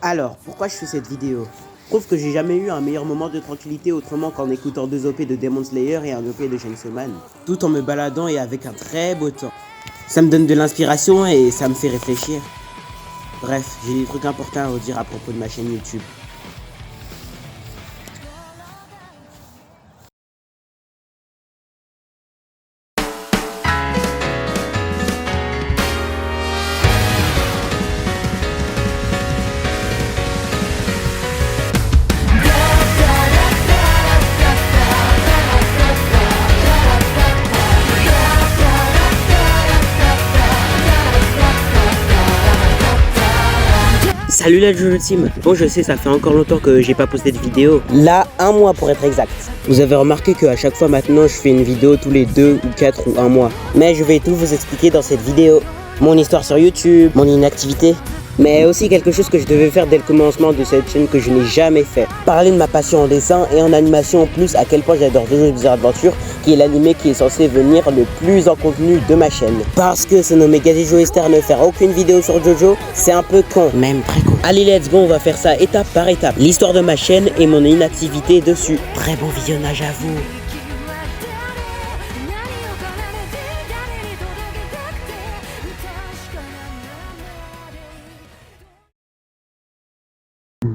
Alors, pourquoi je fais cette vidéo? Je trouve que j'ai jamais eu un meilleur moment de tranquillité autrement qu'en écoutant 2 OP de Demon Slayer et un OP de Chainsaw Man, tout en me baladant et avec un très beau temps. Ça me donne de l'inspiration et ça me fait réfléchir. Bref, j'ai des trucs importants à vous dire à propos de ma chaîne YouTube. Salut la Jojo Team. Bon, je sais, ça fait encore longtemps que j'ai pas posté de vidéo. Là, 1 mois pour être exact. Vous avez remarqué qu'à chaque fois maintenant, je fais une vidéo tous les 2 ou 4 ou 1 mois. Mais je vais tout vous expliquer dans cette vidéo. Mon histoire sur YouTube, mon inactivité, mais aussi quelque chose que je devais faire dès le commencement de cette chaîne que je n'ai jamais fait. Parler de ma passion en dessin et en animation, en plus à quel point j'adore JoJo's Bizarre Adventure, qui est l'animé qui est censé venir le plus en contenu de ma chaîne. Parce que se nommer GaziJoeStar ne faire aucune vidéo sur JoJo, c'est un peu con, même très con. Allez, let's go, on va faire ça étape par étape. L'histoire de ma chaîne et mon inactivité dessus. Très bon visionnage à vous.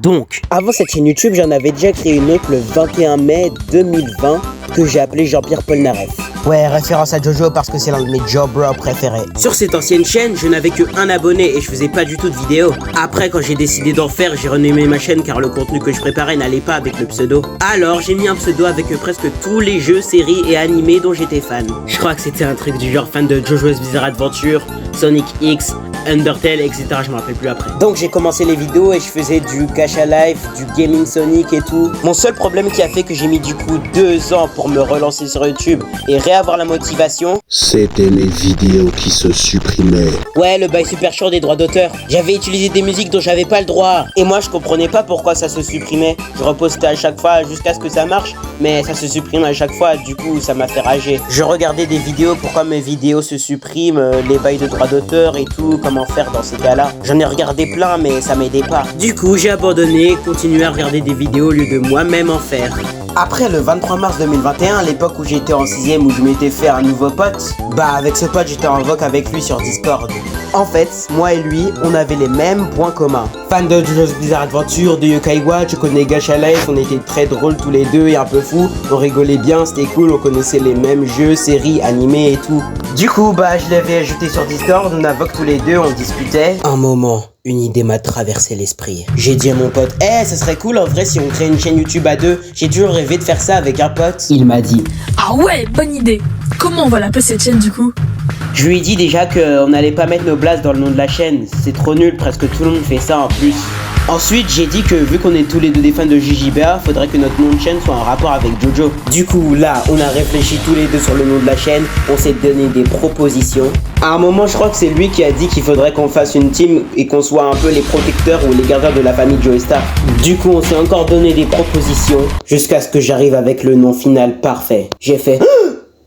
Donc, avant cette chaîne YouTube, j'en avais déjà créé une autre le 21 mai 2020 que j'ai appelé Jean-Pierre Polnareff. Ouais, référence à Jojo parce que c'est l'un de mes job bros préférés. Sur cette ancienne chaîne, je n'avais que 1 abonné et je faisais pas du tout de vidéos. Après, quand j'ai décidé d'en faire, j'ai renommé ma chaîne car le contenu que je préparais n'allait pas avec le pseudo. Alors, j'ai mis un pseudo avec presque tous les jeux, séries et animés dont j'étais fan. Je crois que c'était un truc du genre fan de JoJo's Bizarre Adventure, Sonic X, Undertale, etc. Je me rappelle plus après. Donc j'ai commencé les vidéos et je faisais du Gacha Life, du Gaming Sonic et tout. Mon seul problème qui a fait que j'ai mis du coup 2 ans pour me relancer sur YouTube et réavoir la motivation, c'était les vidéos qui se supprimaient. Ouais, le bail super chaud des droits d'auteur. J'avais utilisé des musiques dont j'avais pas le droit. Et moi je comprenais pas pourquoi ça se supprimait. Je repostais à chaque fois jusqu'à ce que ça marche, mais ça se supprime à chaque fois, du coup ça m'a fait rager. Je regardais des vidéos, pourquoi mes vidéos se suppriment, les bails de droits d'auteur et tout, comment faire dans ces cas-là. J'en ai regardé plein mais ça m'aidait pas. Du coup j'ai abandonné, continué à regarder des vidéos au lieu de moi-même en faire. Après le 23 mars 2021, l'époque où j'étais en 6ème où je m'étais fait un nouveau pote, bah avec ce pote j'étais en voc avec lui sur Discord. En fait, moi et lui, on avait les mêmes points communs. Fan de JoJo's Bizarre Adventure, de Yokai Watch, je connais Gacha Life, on était très drôles tous les deux et un peu fous. On rigolait bien, c'était cool, on connaissait les mêmes jeux, séries, animés et tout. Du coup, bah je l'avais ajouté sur Discord, on a voc tous les deux, on discutait. Un moment, une idée m'a traversé l'esprit. J'ai dit à mon pote, ça serait cool en vrai si on crée une chaîne YouTube à 2. J'ai toujours rêvé de faire ça avec un pote. Il m'a dit, ah ouais, bonne idée. Comment on va l'appeler cette chaîne du coup? Je lui ai dit déjà qu'on n'allait pas mettre nos blasts dans le nom de la chaîne. C'est trop nul, presque tout le monde fait ça en plus. Ensuite, j'ai dit que vu qu'on est tous les deux des fans de JJBA, faudrait que notre nom de chaîne soit en rapport avec Jojo. Du coup, là, on a réfléchi tous les deux sur le nom de la chaîne, on s'est donné des propositions. À un moment, je crois que c'est lui qui a dit qu'il faudrait qu'on fasse une team et qu'on soit un peu les protecteurs ou les gardiens de la famille JoeStar. Du coup, on s'est encore donné des propositions jusqu'à ce que j'arrive avec le nom final parfait. J'ai fait...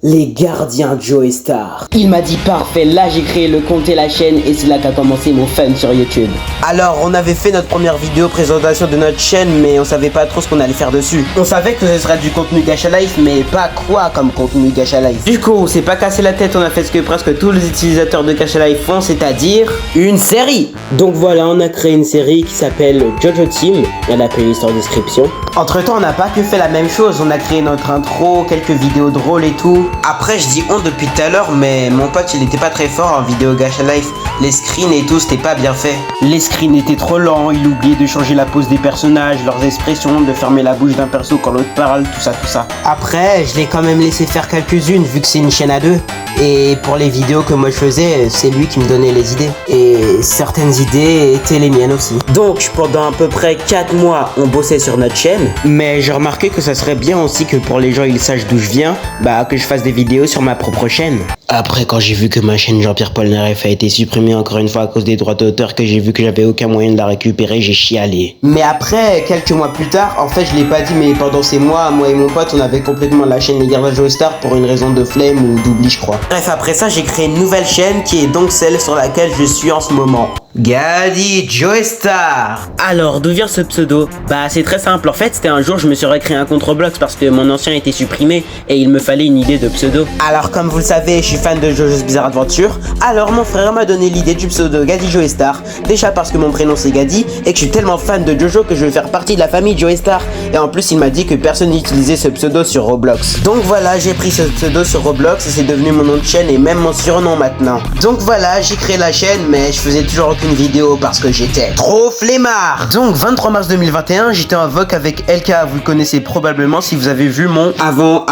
les gardiens JoeStar. Il m'a dit parfait, là j'ai créé le compte et la chaîne et c'est là qu'a commencé mon fun sur YouTube. Alors on avait fait notre première vidéo présentation de notre chaîne mais on savait pas trop ce qu'on allait faire dessus. On savait que ce serait du contenu Gacha Life mais pas quoi comme contenu Gacha Life. Du coup on s'est pas cassé la tête, on a fait ce que presque tous les utilisateurs de Gacha Life font, c'est-à-dire une série. Donc voilà, on a créé une série qui s'appelle Jojo Team, il y a la playlist en description. Entre temps on n'a pas que fait la même chose, on a créé notre intro, quelques vidéos drôles et tout. Après je dis on depuis tout à l'heure mais mon pote il était pas très fort en vidéo Gacha Life. Les screens et tout c'était pas bien fait. Les screens étaient trop lents, il oubliait de changer la pose des personnages, leurs expressions, de fermer la bouche d'un perso quand l'autre parle, tout ça. Après je l'ai quand même laissé faire quelques-unes vu que c'est une chaîne à 2. Et pour les vidéos que moi je faisais, c'est lui qui me donnait les idées. Et certaines idées étaient les miennes aussi. Donc pendant à peu près 4 mois, on bossait sur notre chaîne. Mais j'ai remarqué que ça serait bien aussi que pour les gens ils sachent d'où je viens, bah que je fasse des vidéos sur ma propre chaîne. Après, quand j'ai vu que ma chaîne Jean-Pierre Polnareff a été supprimée encore une fois à cause des droits d'auteur, que j'ai vu que j'avais aucun moyen de la récupérer, j'ai chialé. Mais après, quelques mois plus tard, en fait je l'ai pas dit, mais pendant ces mois, moi et mon pote, on avait complètement la chaîne Les Gardiens Joestar pour une raison de flemme ou d'oubli, je crois. Bref, après ça, j'ai créé une nouvelle chaîne qui est donc celle sur laquelle je suis en ce moment. Gadi Joestar. Alors, d'où vient ce pseudo? Bah, c'est très simple. En fait, c'était un jour, je me suis recréé un compte Roblox parce que mon ancien était supprimé et il me fallait une idée de pseudo. Alors, comme vous le savez, je suis fan de JoJo's Bizarre Adventure. Alors, mon frère m'a donné l'idée du pseudo Gadi Joestar. Déjà parce que mon prénom c'est Gadi et que je suis tellement fan de JoJo que je veux faire partie de la famille Joestar. Et en plus, il m'a dit que personne n'utilisait ce pseudo sur Roblox. Donc voilà, j'ai pris ce pseudo sur Roblox et c'est devenu mon nom de chaîne et même mon surnom maintenant. Donc voilà, j'ai créé la chaîne, mais je faisais toujours aucune vidéo parce que j'étais trop flemmard. Donc 23 mars 2021, j'étais en VOC avec LK, vous le connaissez probablement si vous avez vu mon avant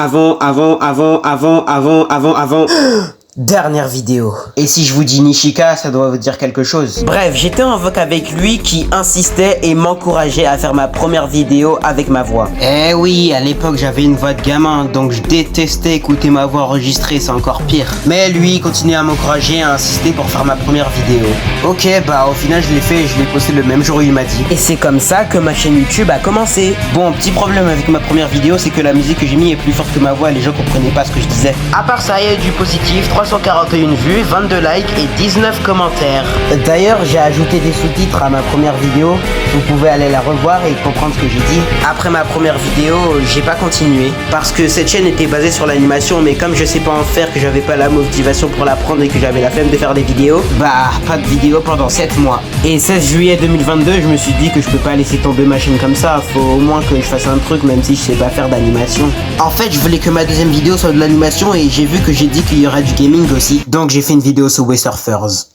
dernière vidéo. Et si je vous dis Nishika, ça doit vous dire quelque chose. Bref, j'étais en VOC avec lui qui insistait et m'encourageait à faire ma première vidéo avec ma voix. Eh oui, à l'époque j'avais une voix de gamin, donc je détestais écouter ma voix enregistrée, c'est encore pire. Mais lui, il continuait à m'encourager et à insister pour faire ma première vidéo. Ok, bah au final je l'ai fait et je l'ai posté le même jour où il m'a dit. Et c'est comme ça que ma chaîne YouTube a commencé. Bon, petit problème avec ma première vidéo, c'est que la musique que j'ai mis est plus forte que ma voix et les gens comprenaient pas ce que je disais. À part ça, il y a eu du positif, 341 vues, 22 likes et 19 commentaires. D'ailleurs, j'ai ajouté des sous-titres à ma première vidéo. Vous pouvez aller la revoir et comprendre ce que j'ai dit. Après ma première vidéo, j'ai pas continué parce que cette chaîne était basée sur l'animation, mais comme je sais pas en faire, que j'avais pas la motivation pour l'apprendre et que j'avais la flemme de faire des vidéos, bah pas de vidéo pendant 7 mois. Et 16 juillet 2022, je me suis dit que je peux pas laisser tomber ma chaîne comme ça. Faut au moins que je fasse un truc, même si je sais pas faire d'animation. En fait, je voulais que ma deuxième vidéo soit de l'animation et j'ai vu que j'ai dit qu'il y aura du gaming aussi. Donc j'ai fait une vidéo sur Way Surfers.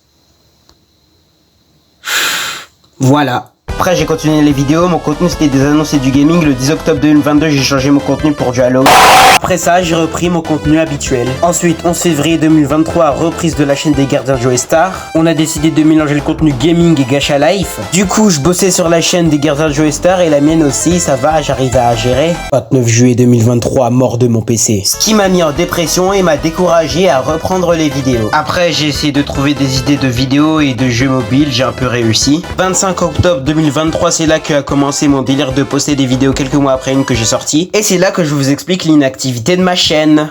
Voilà. Après j'ai continué les vidéos, mon contenu c'était des annonces et du gaming. Le 10 octobre 2022 j'ai changé mon contenu pour du Halo. Après ça j'ai repris mon contenu habituel. Ensuite 11 février 2023, reprise de la chaîne des Gardiens Joestar. On a décidé de mélanger le contenu gaming et Gacha Life. Du coup je bossais sur la chaîne des Gardiens Joestar et la mienne aussi, ça va, j'arrive à gérer. 29 juillet 2023, mort de mon PC. Ce qui m'a mis en dépression et m'a découragé à reprendre les vidéos. Après j'ai essayé de trouver des idées de vidéos et de jeux mobiles, j'ai un peu réussi. 25 octobre 2023, c'est là qu'a commencé mon délire de poster des vidéos quelques mois après une que j'ai sortie. Et c'est là que je vous explique l'inactivité de ma chaîne.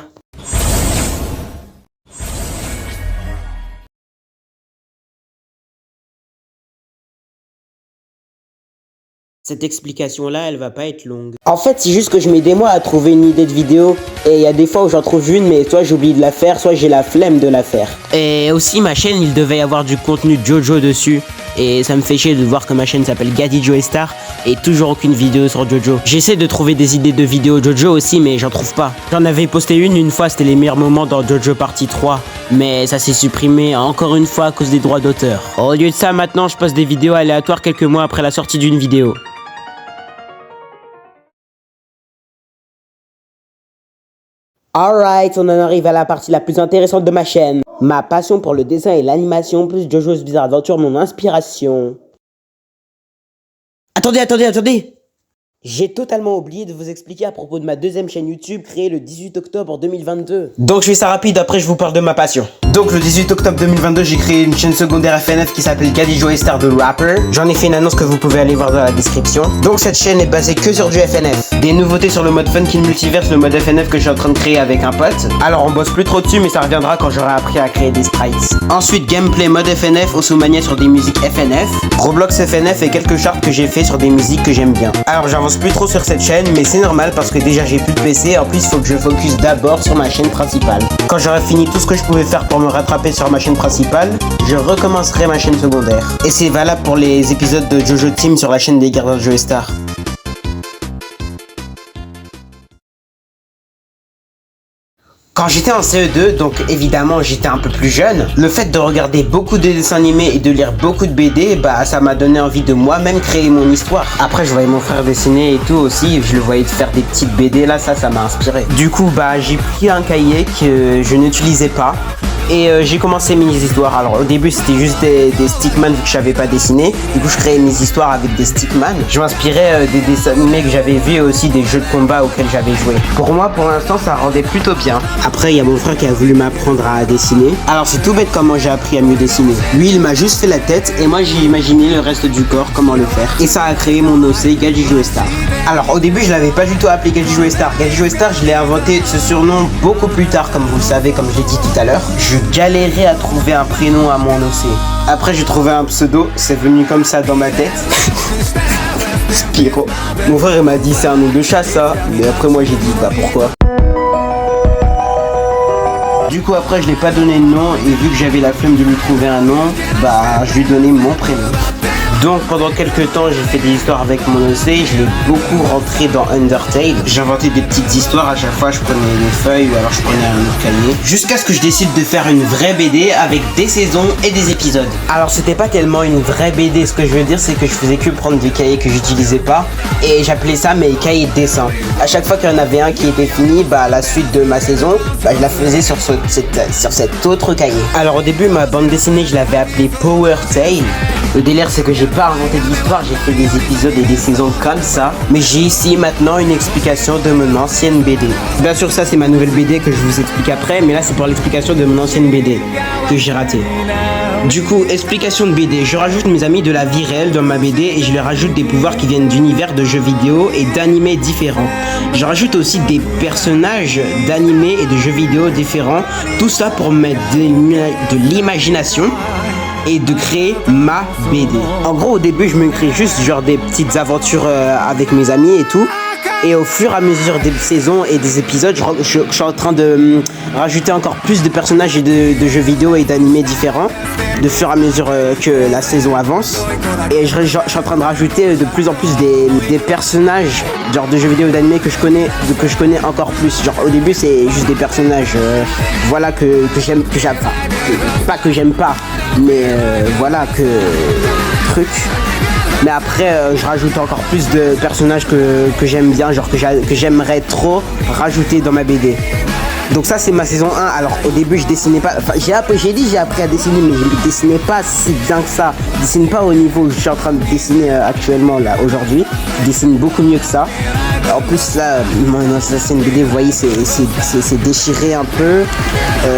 Cette explication-là, elle va pas être longue. En fait, c'est juste que je mets des mois à trouver une idée de vidéo. Et il y a des fois où j'en trouve une, mais soit j'oublie de la faire, soit j'ai la flemme de la faire. Et aussi, ma chaîne, il devait y avoir du contenu JoJo dessus. Et ça me fait chier de voir que ma chaîne s'appelle Gadi Joestar et toujours aucune vidéo sur JoJo. J'essaie de trouver des idées de vidéos JoJo aussi, mais j'en trouve pas. J'en avais posté une fois, c'était les meilleurs moments dans JoJo partie 3. Mais ça s'est supprimé encore une fois à cause des droits d'auteur. Au lieu de ça, maintenant, je poste des vidéos aléatoires quelques mois après la sortie d'une vidéo. Alright, on en arrive à la partie la plus intéressante de ma chaîne. Ma passion pour le dessin et l'animation, plus JoJo's Bizarre Adventure, mon inspiration. Attendez! J'ai totalement oublié de vous expliquer à propos de ma deuxième chaîne YouTube créée le 18 octobre 2022. Donc je fais ça rapide, après je vous parle de ma passion. Donc le 18 octobre 2022, j'ai créé une chaîne secondaire FNF qui s'appelle Gadi Joestar The Rapper. J'en ai fait une annonce que vous pouvez aller voir dans la description. Donc cette chaîne est basée que sur du FNF. Des nouveautés sur le mode Funkin Multiverse, le mode FNF que je suis en train de créer avec un pote. Alors on bosse plus trop dessus, mais ça reviendra quand j'aurai appris à créer des sprites. Ensuite gameplay mode FNF, Osumania sur des musiques FNF, Roblox FNF et quelques charts que j'ai fait sur des musiques que j'aime bien. Alors j'avance plus trop sur cette chaîne, mais c'est normal parce que déjà j'ai plus de PC. En plus il faut que je focus d'abord sur ma chaîne principale. Quand j'aurai fini tout ce que je pouvais faire pour me rattraper sur ma chaîne principale, je recommencerai ma chaîne secondaire. Et c'est valable pour les épisodes de JoJo Team sur la chaîne des Gardiens Joestar. Quand j'étais en CE2, donc évidemment j'étais un peu plus jeune, le fait de regarder beaucoup de dessins animés et de lire beaucoup de BD, bah ça m'a donné envie de moi-même créer mon histoire. Après je voyais mon frère dessiner et tout aussi, je le voyais faire des petites BD là, ça m'a inspiré. Du coup bah j'ai pris un cahier que je n'utilisais pas. Et j'ai commencé mes histoires. Alors au début c'était juste des stickman vu que je savais pas dessiner. Du coup je créais mes histoires avec des stickman. Je m'inspirais des dessins animés que j'avais vus et aussi des jeux de combat auxquels j'avais joué. Pour moi pour l'instant ça rendait plutôt bien. Après, il y a mon frère qui a voulu m'apprendre à dessiner. Alors, c'est tout bête comment j'ai appris à mieux dessiner. Lui, il m'a juste fait la tête et moi, j'ai imaginé le reste du corps, comment le faire. Et ça a créé mon OC, Gadji Joestar. Alors, au début, je l'avais pas du tout appelé Gadji Joestar. Gadji Joestar, je l'ai inventé ce surnom beaucoup plus tard, comme vous le savez, comme je l'ai dit tout à l'heure. Je galérais à trouver un prénom à mon OC. Après, j'ai trouvé un pseudo, c'est venu comme ça dans ma tête. Spiro. Mon frère il m'a dit c'est un nom de chat ça, mais après moi j'ai dit bah pourquoi. Du coup après je l'ai pas donné de nom et vu que j'avais la flemme de lui trouver un nom, bah je lui ai donné mon prénom. Donc pendant quelques temps j'ai fait des histoires avec mon OC, je l'ai beaucoup rentré dans Undertale. J'inventais des petites histoires, à chaque fois je prenais des feuilles ou alors je prenais un autre cahier. Jusqu'à ce que je décide de faire une vraie BD avec des saisons et des épisodes. Alors c'était pas tellement une vraie BD, ce que je veux dire c'est que je faisais que prendre des cahiers que j'utilisais pas. Et j'appelais ça mes cahiers de dessin. À chaque fois qu'il y en avait un qui était fini, bah la suite de ma saison, bah je la faisais sur cet autre cahier. Alors au début ma bande dessinée je l'avais appelée Power Tale. Le délire c'est que j'ai pas inventé de l'histoire, j'ai fait des épisodes et des saisons comme ça. Mais j'ai ici maintenant une explication de mon ancienne BD. Bien sûr ça c'est ma nouvelle BD que je vous explique après, mais là c'est pour l'explication de mon ancienne BD que j'ai ratée. Du coup, explication de BD, je rajoute mes amis de la vie réelle dans ma BD et je leur rajoute des pouvoirs qui viennent d'univers de jeux vidéo et d'animés différents. Je rajoute aussi des personnages d'animés et de jeux vidéo différents, tout ça pour mettre de l'imagination et de créer ma BD. En gros, au début, je me crée juste genre des petites aventures avec mes amis et tout. Et au fur et à mesure des saisons et des épisodes, je suis en train de rajouter encore plus de personnages et de jeux vidéo et d'animés différents, de fur et à mesure que la saison avance. Et je suis en train de rajouter de plus en plus des personnages genre de jeux vidéo et d'animés que je connais encore plus. Genre au début c'est juste des personnages voilà que j'aime, pas que j'aime pas, mais voilà que truc. Mais après, je rajoute encore plus de personnages que j'aime bien, genre que j'aimerais trop rajouter dans ma BD. Donc ça, c'est ma saison 1. Alors, au début, je dessinais pas... Enfin, j'ai appris à dessiner, mais je ne dessinais pas si bien que ça. Je dessine pas au niveau où je suis en train de dessiner actuellement, là, aujourd'hui. Je dessine beaucoup mieux que ça. En plus, là, c'est une BD, vous voyez, c'est déchiré un peu.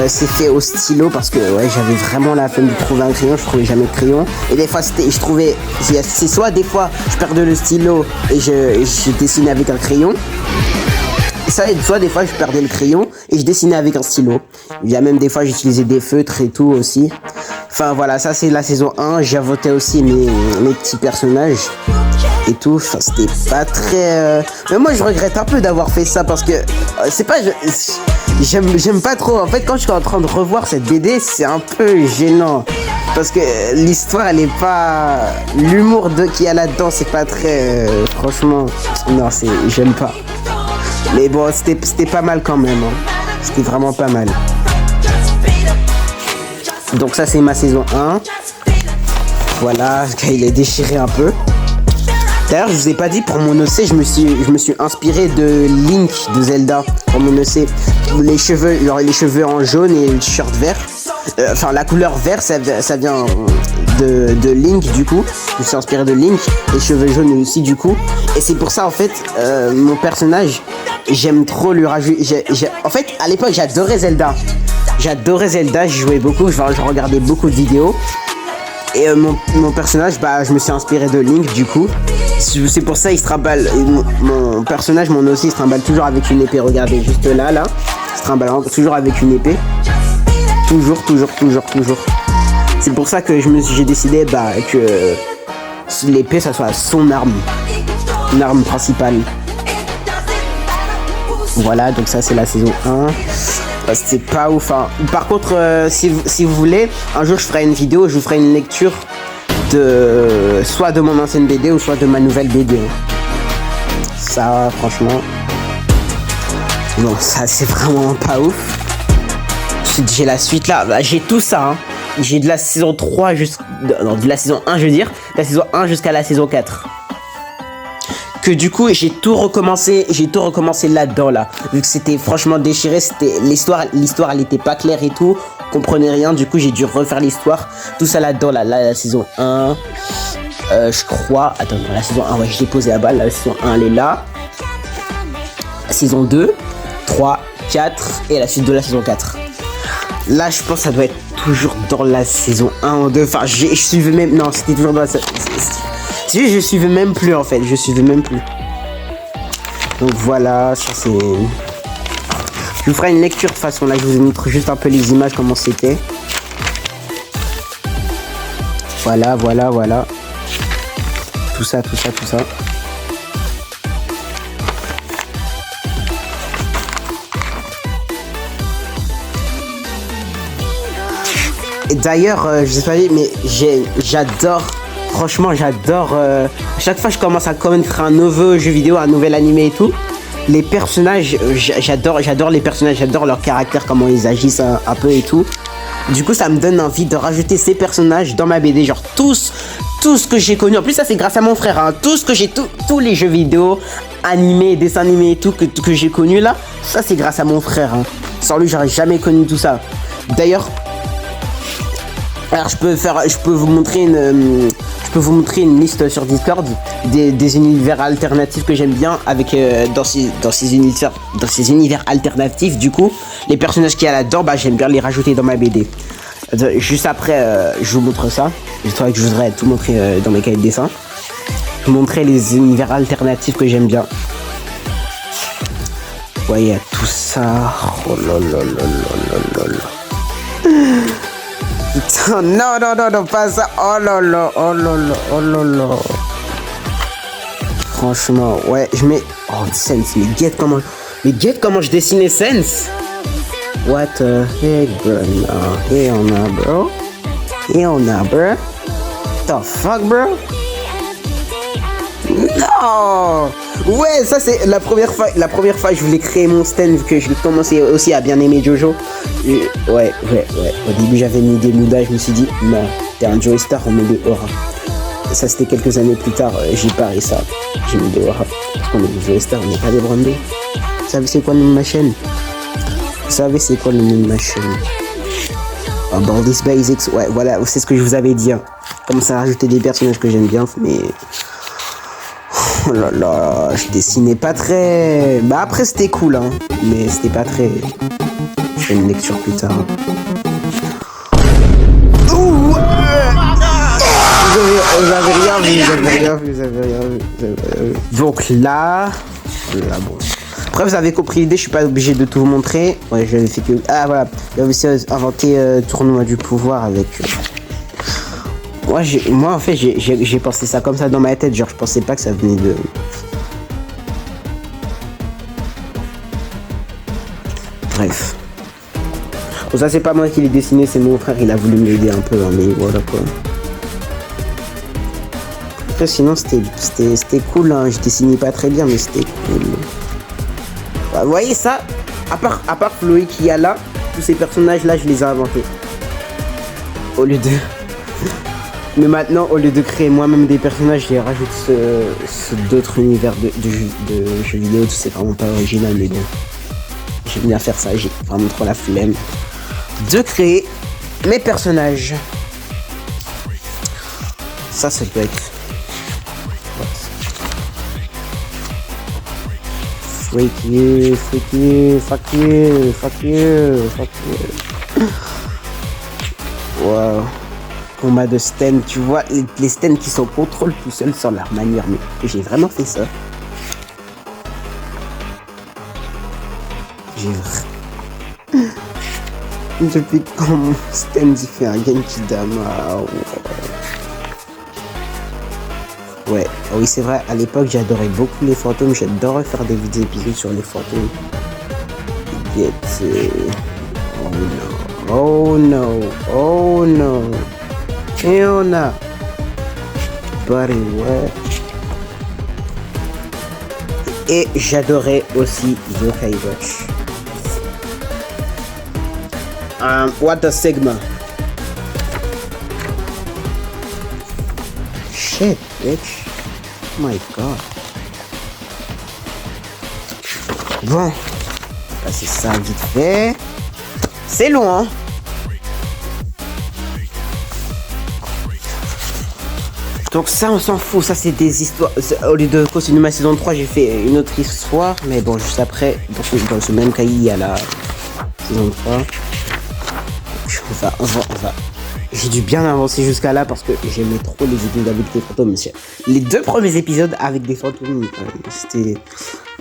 C'est fait au stylo parce que ouais, j'avais vraiment la flemme de trouver un crayon. Je trouvais jamais de crayon. Et des fois, c'est soit des fois, je perdais le stylo et je dessinais avec un crayon. Soit des fois je perdais le crayon et je dessinais avec un stylo. Il y a même des fois j'utilisais des feutres et tout aussi. Enfin voilà, ça c'est la saison 1. J'inventais aussi mes petits personnages et tout. Enfin c'était pas très... Mais moi je regrette un peu d'avoir fait ça parce que c'est pas... J'aime pas trop. En fait quand je suis en train de revoir cette BD c'est un peu gênant. Parce que l'histoire elle est pas... L'humour qu'il y a là-dedans c'est pas très... franchement... Non j'aime pas. Mais bon, c'était pas mal quand même. Hein. C'était vraiment pas mal. Donc ça, c'est ma saison 1. Voilà, il est déchiré un peu. D'ailleurs, je vous ai pas dit, pour mon OC, je me suis inspiré de Link de Zelda. Pour mon OC, les cheveux en jaune et le t-shirt vert. Enfin, la couleur vert, ça vient de Link, du coup. Je me suis inspiré de Link. Les cheveux jaunes aussi, du coup. Et c'est pour ça, en fait, mon personnage... J'aime trop lui rajouter. En fait, à l'époque, j'adorais Zelda. J'y jouais beaucoup. Je regardais beaucoup de vidéos. Et mon personnage, bah, je me suis inspiré de Link, du coup. C'est pour ça, il se trimballe. Mon personnage, mon OC, il se trimballe toujours avec une épée. Regardez, juste là. Il se trimballe toujours avec une épée. Toujours. C'est pour ça que j'ai décidé que l'épée, ça soit son arme. Une arme principale. Voilà, donc ça c'est la saison 1. C'était pas ouf. Hein. Par contre, si vous voulez, un jour je ferai une vidéo, je vous ferai une lecture soit de mon ancienne BD ou soit de ma nouvelle BD. Ça, franchement... Non, ça c'est vraiment pas ouf. J'ai la suite là, j'ai tout ça. Hein. J'ai de la saison 3 de la saison 1 je veux dire, de la saison 1 jusqu'à la saison 4. Que du coup j'ai tout recommencé là-dedans là. Vu que c'était franchement déchiré, c'était l'histoire elle était pas claire et tout, comprenais rien, du coup j'ai dû refaire l'histoire. Tout ça là-dedans là, la saison 1. Je crois. Attends, la saison 1, ouais, je l'ai posé là-bas, la saison 1 elle est là. Saison 2, 3, 4 et la suite de la saison 4. Là, je pense que ça doit être toujours dans la saison 1 ou 2. Enfin, je suivais même... Non, c'était toujours dans la saison... Si, je suivais même plus, en fait. Je suivais même plus. Donc, voilà. Ça, c'est... Je vous ferai une lecture de toute façon. Là, je vous montre juste un peu les images, comment c'était. Voilà, voilà, voilà. Tout ça, tout ça, tout ça. Et d'ailleurs, je sais pas, mais j'adore, franchement, j'adore. À chaque fois que je commence à connaître un nouveau jeu vidéo, un nouvel animé et tout, les personnages, j'adore les personnages, j'adore leur caractère, comment ils agissent un peu et tout. Du coup, ça me donne envie de rajouter ces personnages dans ma BD, genre tout ce que j'ai connu. En plus, ça c'est grâce à mon frère, hein. Tout ce que j'ai, tous les jeux vidéo, animés, dessins animés et tout que j'ai connu là, ça c'est grâce à mon frère. Hein. Sans lui, j'aurais jamais connu tout ça. D'ailleurs, alors je peux vous montrer une liste sur Discord des univers alternatifs que j'aime bien avec dans ces univers alternatifs. Du coup, les personnages qu'il y a là-dedans, bah j'aime bien les rajouter dans ma BD. Juste après, je vous montre ça. Je crois que je voudrais tout montrer dans mes cahiers de dessin. Je vous montrer les univers alternatifs que j'aime bien. Ouais, il y a tout ça. Oh là là là là là là. Putain, non, pas ça. Oh là là, oh là là, oh là là. Franchement, ouais, je mets... Oh, Sense, mais guette comment je dessinais Sense. What the heck, bro? No, et on a, bro. The fuck, bro? Non! Ouais, ça c'est la première fois je voulais créer mon stand vu que je commençais aussi à bien aimer Jojo. Ouais. Au début j'avais mis des Muda, je me suis dit non, t'es un Joey Star, on met des Aura. Ça c'était quelques années plus tard, j'ai paré ça. J'ai mis des Aura. Parce qu'on est des Joey Star, on n'est pas des Brando. Vous savez c'est quoi le nom de ma chaîne? Vous savez c'est quoi le nom de ma chaîne? About this basics, ouais, voilà, c'est ce que je vous avais dit. Hein. Commencer à rajouter des personnages que j'aime bien, mais... Oh là là, je dessinais pas très... Bah après c'était cool, hein, mais c'était pas très... Je ferai une lecture plus tard. Ouh, ouais. Vous avez rien vu. Donc là bon. Après vous avez compris l'idée, je suis pas obligé de tout vous montrer. Ouais, j'avais fait que... Ah voilà, j'avais aussi inventé Tournoi du pouvoir avec... Moi en fait j'ai pensé ça comme ça dans ma tête, genre je pensais pas que ça venait de... Bref. Bon ça c'est pas moi qui l'ai dessiné, c'est mon frère, il a voulu m'aider un peu, hein, mais voilà quoi. Après sinon c'était cool, hein. Je dessinais pas très bien mais c'était cool. Bah, vous voyez ça, à part Chloé qui y a là, tous ces personnages là je les ai inventés. Au lieu de... Mais maintenant, au lieu de créer moi-même des personnages, je les rajoute d'autres univers de jeux vidéo. C'est vraiment pas original, mais bon. J'aime bien faire ça, j'ai vraiment trop la flemme de créer mes personnages. Ça peut être... Freak you. Wow. Combat de stand, tu vois, les stands qui sont contrôle tout seuls sans leur manière, mais j'ai vraiment fait ça. Depuis quand mon stand il fait un Genki Dama. Ouais, ah oui c'est vrai, à l'époque j'adorais beaucoup les fantômes, j'adorais faire des épisodes sur les fantômes. Oh no. Et on a Body ouais. Et j'adorais aussi Yokai Watch. What the Sigma? Shit, bitch. Oh my god. Bon, c'est ça vite fait. C'est long, hein. Donc ça, on s'en fout. Ça, c'est des histoires. Au lieu de continuer ma saison 3, j'ai fait une autre histoire. Mais bon, juste après, dans ce même cahier, il y a la saison 3. On va. J'ai dû bien avancer jusqu'à là parce que j'aimais trop les épisodes avec des fantômes, monsieur. Les 2 premiers épisodes avec des fantômes, c'était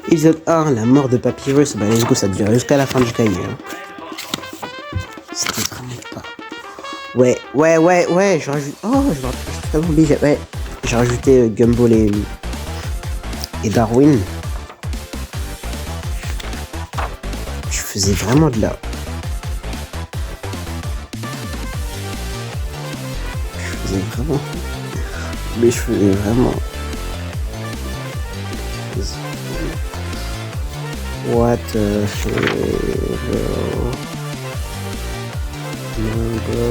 épisode 1, la mort de Papyrus. Bah, let's go, ça durait jusqu'à la fin du cahier. Hein. C'était vraiment pas. Ouais, je rajoute. Oh, je suis tellement obligé. Ouais, j'ai rajouté Gumball et Darwin. Je faisais vraiment de la. Vraiment. Mais je faisais vraiment. What the hell, bro? No, bro.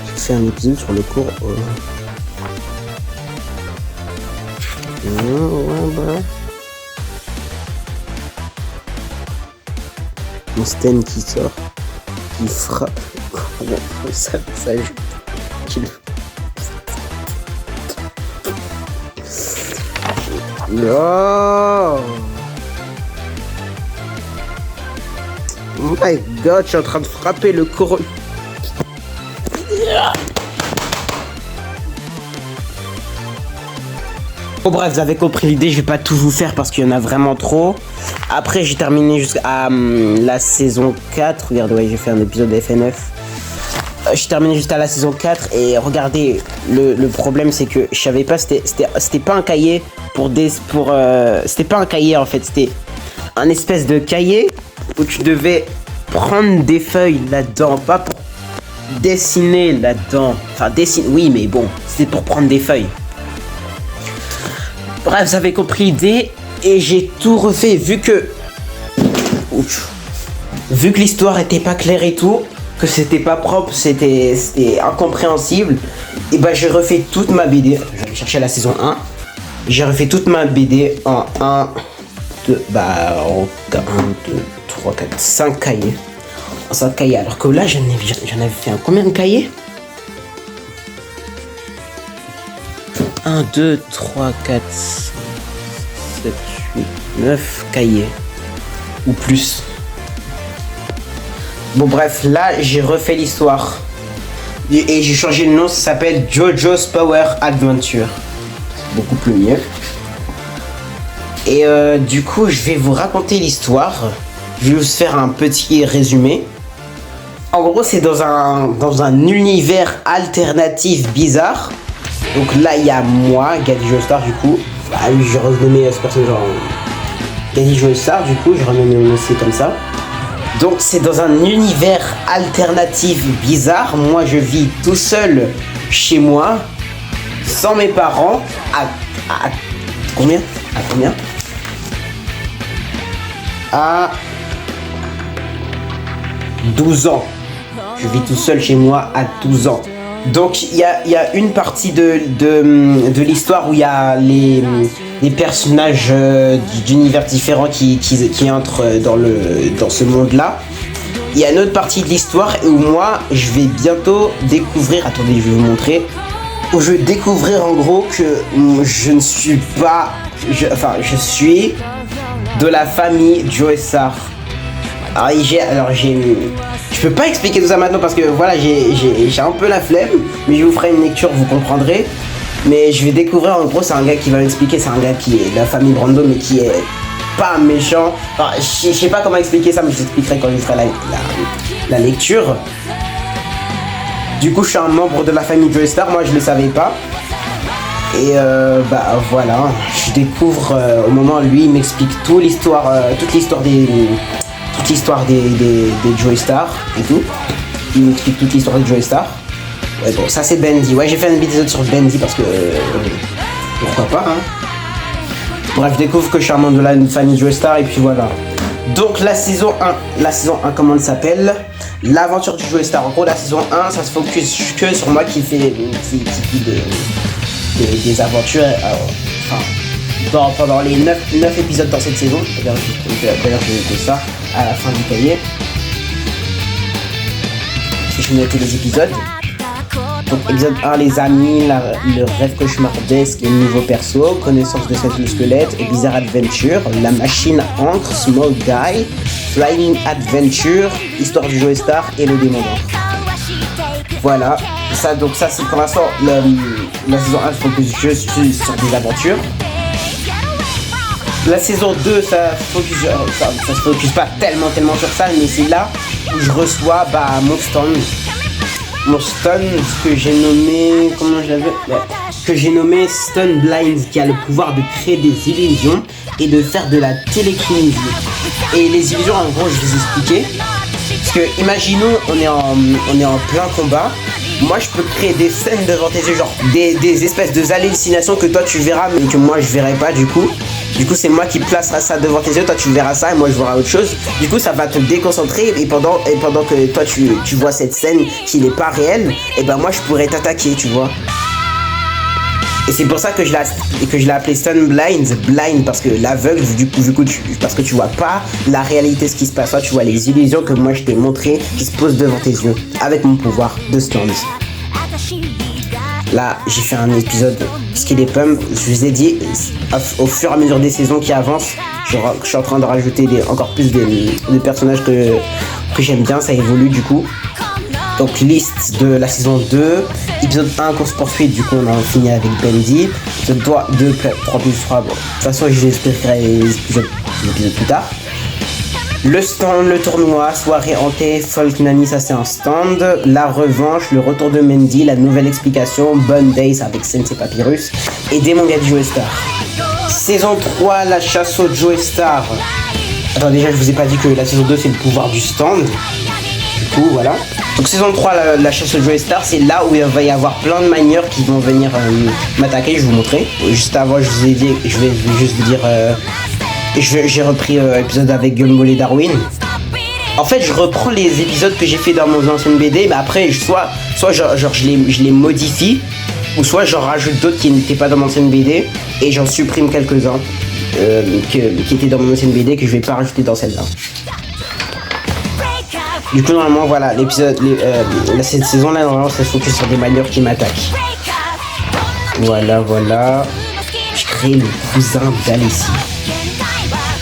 J'ai fait un épisode sur le cours. Ouais, bah. Mon Sten qui sort, qui frappe. Comment ça qu'il... Oh my god, je suis en train de frapper le couronne. Bon bref, vous avez compris l'idée, je vais pas tout vous faire parce qu'il y en a vraiment trop. Après j'ai terminé jusqu'à la saison 4. Regardez, ouais, j'ai fait un épisode de FNF. J'ai terminé jusqu'à la saison 4 et regardez, le problème c'est que je savais pas, c'était pas un cahier c'était pas un cahier en fait, c'était un espèce de cahier où tu devais prendre des feuilles là-dedans, pas pour dessiner là-dedans. Enfin dessiner, oui mais bon, c'était pour prendre des feuilles. Bref, vous avez compris l'idée et j'ai tout refait vu que l'histoire était pas claire et tout, que c'était pas propre, c'était incompréhensible, et bah j'ai refait toute ma BD. Je vais chercher la saison 1. J'ai refait toute ma BD en 1, 2, en 1, 2, 3, 4, 5 cahiers. En 5 cahiers, alors que là j'en avais fait combien de cahiers? 1, 2, 3, 4, 5, 7, 8, 9 cahiers. Ou plus. Bon bref, là j'ai refait l'histoire. Et j'ai changé le nom, ça s'appelle JoJo's Power Adventure. C'est beaucoup plus mieux. Et du coup, je vais vous raconter l'histoire. Je vais vous faire un petit résumé. En gros, c'est dans un univers alternatif bizarre. Donc là, il y a moi, Gaddy Joestar, du coup. Je renommé ce personnage genre Gaddy Joestar, du coup, je renommé aussi comme ça. Donc c'est dans un univers alternatif bizarre. Moi, je vis tout seul chez moi, sans mes parents, à combien? À combien? À 12 ans. Je vis tout seul chez moi à 12 ans. Donc il y a une partie de l'histoire où il y a les personnages d'univers différents qui entrent dans ce monde-là. Il y a une autre partie de l'histoire où moi je vais bientôt découvrir, attendez je vais vous montrer, où je vais découvrir en gros que je ne suis pas, je suis de la famille Joestar. Je peux pas expliquer tout ça maintenant parce que voilà, j'ai un peu la flemme, mais je vous ferai une lecture, vous comprendrez. Mais je vais découvrir, en gros, c'est un gars qui va m'expliquer, c'est un gars qui est de la famille Brando, mais qui est pas méchant. Enfin, je sais pas comment expliquer ça, mais je t'expliquerai quand je ferai la lecture. Du coup, je suis un membre de la famille Joestar, moi je le savais pas. Et voilà, je découvre au moment où lui il m'explique toute l'histoire des Joestar et tout. Il m'explique toute l'histoire des Joestar. Ouais, bon, ça c'est Bendy. Ouais, j'ai fait un épisode sur Bendy parce que pourquoi pas, hein. Bref, je découvre que je suis un membre de la famille Joestar et puis voilà. Donc la saison 1, comment elle s'appelle? L'aventure du Joestar. En gros, la saison 1, ça se focus que sur moi qui des aventures. Pendant les 9 épisodes dans cette saison, d'ailleurs j'ai fait ça à la fin du cahier. Je vais noter les épisodes. Donc épisode 1, les amis, le rêve cauchemardesque, les nouveaux persos, connaissance de cette squelette, Bizarre Adventure, la machine encre, Small Guy, Flying Adventure, Histoire du Joestar et le démon d'encre. Voilà, ça c'est pour l'instant la saison 1 se focus juste sur des aventures. La saison 2 ça se focus pas tellement sur ça, mais c'est là où je reçois mon stun que j'ai nommé, que j'ai nommé Stun Blind, qui a le pouvoir de créer des illusions et de faire de la télékinésie. Et les illusions, en gros, je vais vous expliquer. Parce que imaginons on est en plein combat. Moi je peux créer des scènes devant tes yeux, genre des espèces de hallucinations que toi tu verras mais que moi je verrai pas du coup. Du coup c'est moi qui placera ça devant tes yeux, toi tu verras ça et moi je verrai autre chose. Du coup ça va te déconcentrer et pendant que toi tu vois cette scène qui n'est pas réelle, et ben moi je pourrais t'attaquer, tu vois. Et c'est pour ça que je l'ai appelé Stun Blind parce que l'aveugle, parce que tu vois pas la réalité, ce qui se passe. Toi, tu vois les illusions que moi je t'ai montré qui se posent devant tes yeux avec mon pouvoir de stun. Là, j'ai fait un épisode Skill et Pump. Je vous ai dit, au fur et à mesure des saisons qui avancent, je suis en train de rajouter encore plus de personnages que j'aime bien. Ça évolue du coup. Donc liste de la saison 2, épisode 1 course poursuite, du coup on a fini avec Bendy, épisode 2, 3 plus 3, bon, de toute façon je vous expliquerai les épisodes plus tard. Le stand, le tournoi, soirée hantée, Folk Nanny, ça c'est un stand, la revanche, le retour de Mandy, la nouvelle explication, Bun Days avec Sensei Papyrus et Démon Gars Joestar. Saison 3, la chasse au Joestar. Attends, déjà je vous ai pas dit que la saison 2 c'est le pouvoir du stand. Du coup voilà. Donc saison 3, la chasse au Joestar, c'est là où il va y avoir plein de manières qui vont venir m'attaquer, je vais vous montrer. Juste avant, je vous ai dit, je vais juste vous dire, j'ai repris l'épisode avec Gumball et Darwin. En fait, je reprends les épisodes que j'ai fait dans mon ancienne BD, mais après, soit je les modifie, ou soit j'en rajoute d'autres qui n'étaient pas dans mon ancienne BD, et j'en supprime quelques-uns qui étaient dans mon ancienne BD que je vais pas rajouter dans celle-là. Du coup normalement voilà cette saison là normalement ça se focus sur des manières qui m'attaquent. Voilà. Je crée le cousin d'Alessi.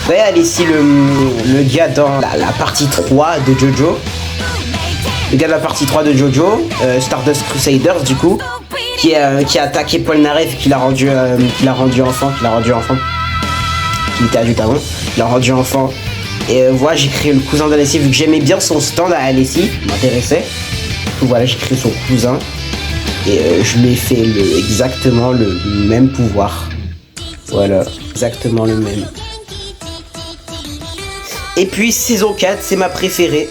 Vous voyez Alessi le gars dans la partie 3 de Jojo. Le gars de la partie 3 de Jojo, Stardust Crusaders du coup, qui a attaqué Paul Narev, qui l'a rendu enfant. Qui était adulte avant, il l'a rendu enfant. Et voilà, j'ai créé le cousin d'Alessi, vu que j'aimais bien son stand à Alessi, m'intéressait. Voilà, j'ai créé son cousin. Et je lui ai fait exactement le même pouvoir. Voilà, exactement le même. Et puis, saison 4, c'est ma préférée.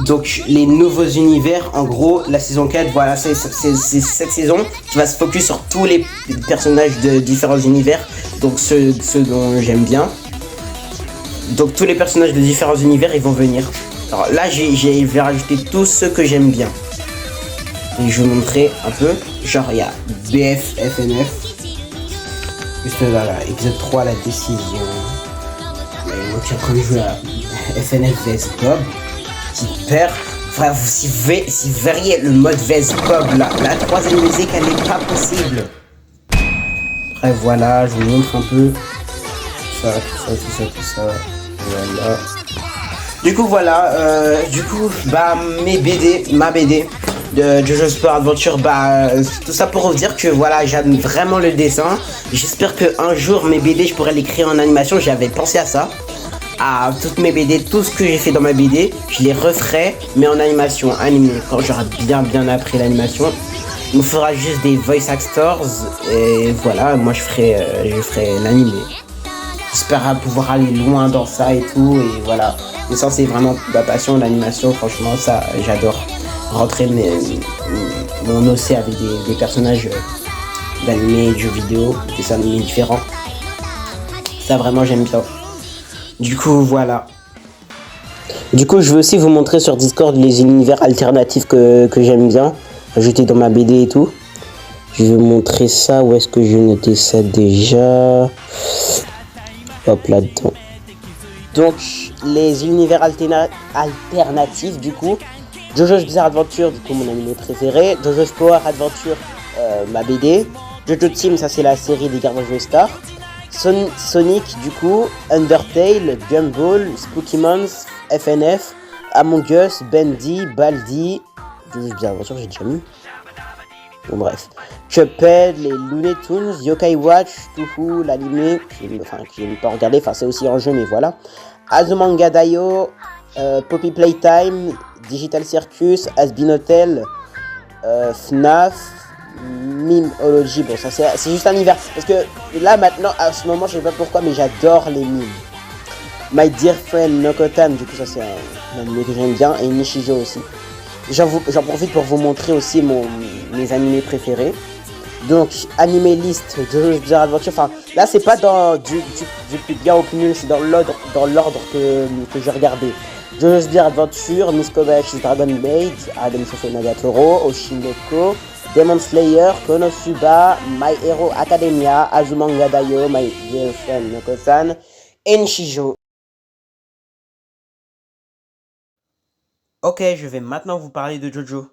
Donc, les nouveaux univers, en gros, la saison 4, voilà, c'est cette saison qui va se focus sur tous les personnages de différents univers. Donc, ceux dont j'aime bien. Donc tous les personnages de différents univers ils vont venir. Alors là je vais rajouter tous ceux que j'aime bien. Et je vais vous montrer un peu. Genre il y a BF, FNF. Juste là, épisode 3, la décision. Moi qui suis en train de jouer à FNF vs Bob. Qui perd. Enfin, si vous verriez le mode vs Bob là, la troisième musique elle n'est pas possible. Après voilà, je vous montre un peu. Tout ça. Voilà. Du coup ma BD de Jojo's Bizarre Adventure, tout ça pour vous dire que voilà, j'aime vraiment le dessin. J'espère qu'un jour mes BD je pourrais les créer en animation. J'avais pensé à ça, à toutes mes BD, tout ce que j'ai fait dans ma BD, je les referai mais en animation animée. Quand j'aurai bien appris l'animation, il me fera juste des voice actors et voilà, moi je ferai l'animé. J'espère pouvoir aller loin dans ça et tout, et voilà. Mais ça c'est vraiment ma passion, l'animation, franchement ça j'adore. Rentrer mon OC avec des personnages d'animé, de jeux vidéo, des dessins animés différents. Ça vraiment j'aime bien. Du coup voilà. Du coup je veux aussi vous montrer sur Discord les univers alternatifs que j'aime bien, ajouter dans ma BD et tout. Je vais montrer ça. Où est-ce que je notais ça déjà? Hop, là-dedans. Donc, les univers alternatifs, du coup. JoJo's Bizarre Adventure, du coup, mon anime préféré. JoJo's Power Adventure, ma BD. JoJo Team, ça c'est la série des Gardiens de Star. Sonic, du coup. Undertale, Gumball, Spooky Month, FNF, Among Us, Bendy, Baldi. JoJo's Bizarre Adventure, j'ai déjà mis. Bon, bref. Cuphead, les Looney Tunes, Yokai Watch, Touhou, l'anime, que j'ai pas regardé, c'est aussi en jeu, mais voilà. Azumanga Daioh, Poppy Playtime, Digital Circus, Asbin Hotel, FNAF, Mimology. Bon, ça c'est juste un univers. Parce que là, maintenant, à ce moment, je sais pas pourquoi, mais j'adore les mimes. My Dear Friend Nokotan, du coup, ça c'est un anime que j'aime bien, et Nishijo aussi. J'en profite pour vous montrer aussi mes animés préférés. Donc, animé liste de JoJo's Bizarre Adventure. Enfin, là, c'est pas dans du plus bien au plus nul, c'est dans l'ordre que j'ai regardé. JoJo's Bizarre Adventure, Miss Kobayashi's Dragon Maid, Adam Sofo Nagatoro, Oshinoko, Demon Slayer, Konosuba, My Hero Academia, Azumanga Daioh, My Dear Friend Noko-san, Enshijo. Ok, je vais maintenant vous parler de JoJo.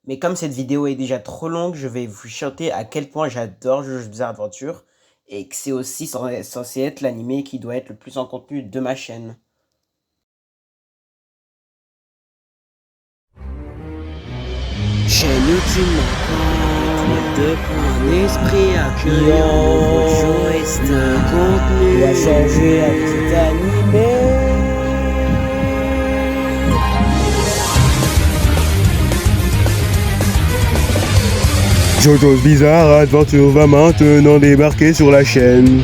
Mais comme cette vidéo est déjà trop longue, je vais vous chanter à quel point j'adore JoJo's Bizarre Adventure et que c'est aussi censé être l'anime qui doit être le plus en contenu de ma chaîne. Chaîne ultimement de un esprit accueillant, JoJo est un contenu va changer à tout animé. JoJo's Bizarre Adventure va maintenant débarquer sur la chaîne.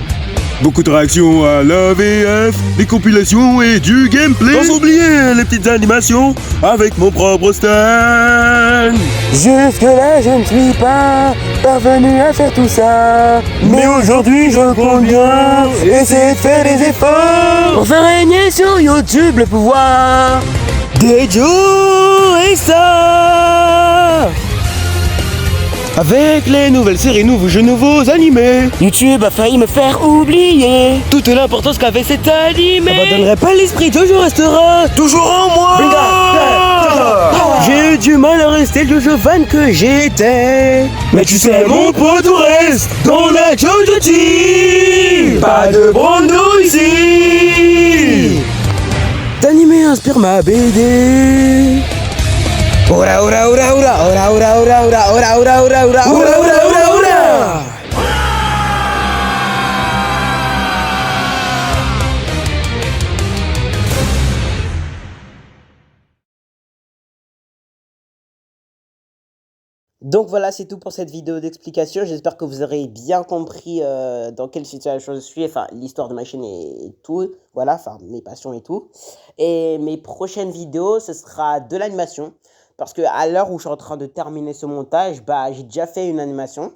Beaucoup de réactions à la VF, des compilations et du gameplay. Sans oublier les petites animations avec mon propre stand. Jusque là je ne suis pas parvenu à faire tout ça. Mais aujourd'hui je compte bien essayer de faire des efforts pour faire régner sur YouTube le pouvoir des Joe et ça. Avec les nouvelles séries, nouveaux jeux, nouveaux animés. YouTube a failli me faire oublier toute l'importance qu'avait cet animé. N'abandonnerai pas l'esprit, JoJo restera toujours en moi. J'ai eu du mal à rester le JoJo fan que j'étais. Mais tu sais mon pote, tout reste dans la JoJo Team. Pas de Brando ici. D'animé inspire ma BD. Ora ora ora ora ora ora ora ora ora ora ora ora ora ora ora ora. Donc voilà, c'est tout pour cette vidéo d'explication. J'espère que vous aurez bien compris dans quelle situation je suis, enfin l'histoire de ma chaîne et tout, voilà, enfin mes passions et tout. Et mes prochaines vidéos, ce sera de l'animation. Parce que à l'heure où je suis en train de terminer ce montage, j'ai déjà fait une animation.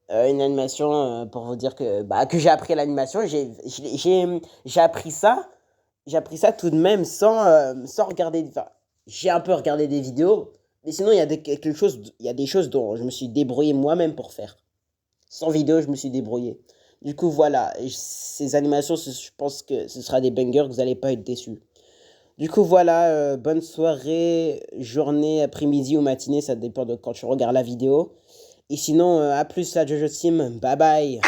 Pour vous dire que j'ai appris l'animation. J'ai appris ça tout de même sans regarder. Enfin, j'ai un peu regardé des vidéos. Mais sinon, il y a des choses dont je me suis débrouillé moi-même pour faire. Sans vidéo, je me suis débrouillé. Du coup, voilà. Ces animations, je pense que ce sera des bangers, que vous n'allez pas être déçus. Du coup, voilà. Bonne soirée, journée, après-midi ou matinée. Ça dépend de quand tu regardes la vidéo. Et sinon, à plus la JoJo Team. Bye bye.